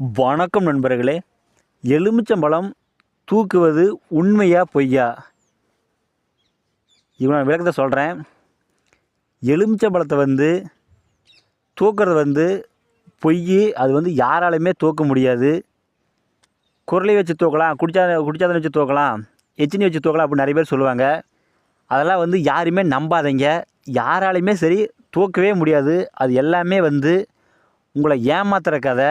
வணக்கம் நண்பர்களே. எலுமிச்சம்பழம் தூக்குவது உண்மையா பொய்யா? நான் விளக்கத்தை சொல்கிறேன். எலுமிச்சம்பழத்தை தூக்குறது பொய். அது யாராலையுமே தூக்க முடியாது. குரலை வச்சு தூக்கலாம், குடிச்சாதனை வச்சு தூக்கலாம், எச்சினி வச்சு தூக்கலாம் அப்படின்னு நிறைய பேர் சொல்லுவாங்க. அதெல்லாம் யாருமே நம்பாதீங்க. யாராலையுமே சரி தூக்கவே முடியாது. அது எல்லாமே உங்களை ஏமாத்துகிற கதை.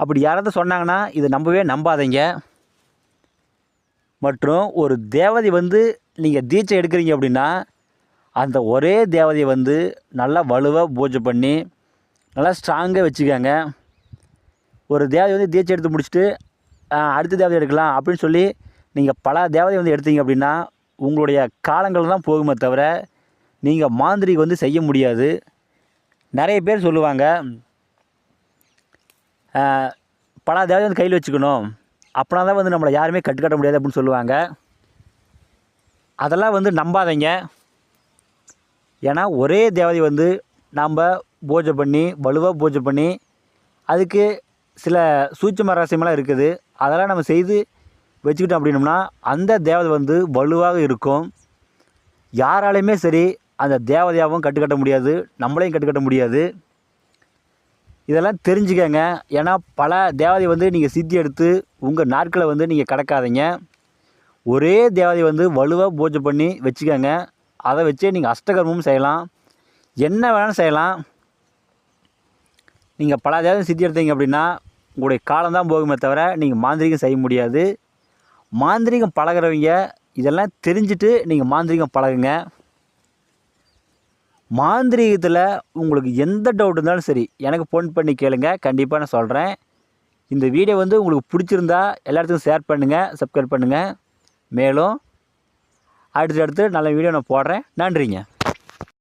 அப்படி யாராவது சொன்னாங்கன்னா இதை நம்பாதீங்க. மற்றும் ஒரு தேவதை நீங்கள் தீட்சை எடுக்கிறீங்க அப்படின்னா அந்த ஒரே தேவதையை நல்லா வலுவாக பூஜை பண்ணி நல்லா ஸ்ட்ராங்காக வச்சுக்கோங்க. ஒரு தேவதை தீட்சை எடுத்து முடிச்சுட்டு அடுத்த தேவதை எடுக்கலாம் அப்படின்னு சொல்லி நீங்கள் பல தேவதை எடுத்தீங்க அப்படின்னா உங்களுடைய காலங்கள் தான் போகுமே தவிர நீங்கள் மாந்திரிகம் செய்ய முடியாது. நிறைய பேர் சொல்லுவாங்க, பல தேவதை கையில் வச்சுக்கணும், அப்படின்னா தான் நம்மளை யாருமே கட்டுக்கட்ட முடியாது அப்படின்னு சொல்லுவாங்க. அதெல்லாம் நம்பாதீங்க. ஏன்னா ஒரே தேவதை நாம் பூஜை பண்ணி வலுவாக பூஜை பண்ணி அதுக்கு சில சூட்சும ரகசியமெல்லாம் இருக்குது. அதெல்லாம் நம்ம செய்து வச்சுக்கிட்டோம் அப்படின்னோம்னா அந்த தேவதை வலுவாக இருக்கும். யாராலையுமே சரி அந்த தேவதையாகவும் கட்டுக்கட்ட முடியாது, நம்மளையும் கட்டுக்கட்ட முடியாது. இதெல்லாம் தெரிஞ்சுக்கங்க. ஏன்னா பல தேவதை நீங்கள் சித்தி எடுத்து உங்கள் நாட்களை நீங்கள் கடக்காதீங்க. ஒரே தேவதை வலுவாக பூஜை பண்ணி வச்சுக்கோங்க. அதை வச்சே நீங்கள் அஷ்டகர்மமும் செய்யலாம், என்ன வேணாலும் செய்யலாம். நீங்கள் பல தேவதை சித்தி எடுத்தீங்க அப்படின்னா உங்களுடைய காலம்தான் போகுமே தவிர நீங்கள் மாந்திரிகம் செய்ய முடியாது. மாந்திரிகம் பழகிறவங்க இதெல்லாம் தெரிஞ்சுட்டு நீங்கள் மாந்திரிகம் பழகுங்க. மாந்திரீகத்தில் உங்களுக்கு எந்த டவுட் இருந்தாலும் சரி எனக்கு ஃபோன் பண்ணி கேளுங்க, கண்டிப்பாக நான் சொல்கிறேன். இந்த வீடியோ உங்களுக்கு பிடிச்சிருந்தா எல்லாத்துக்கும் ஷேர் பண்ணுங்கள், சப்ஸ்கிரைப் பண்ணுங்கள். மேலும் அடுத்தடுத்து நல்ல வீடியோ நான் போடுறேன். நன்றிங்க.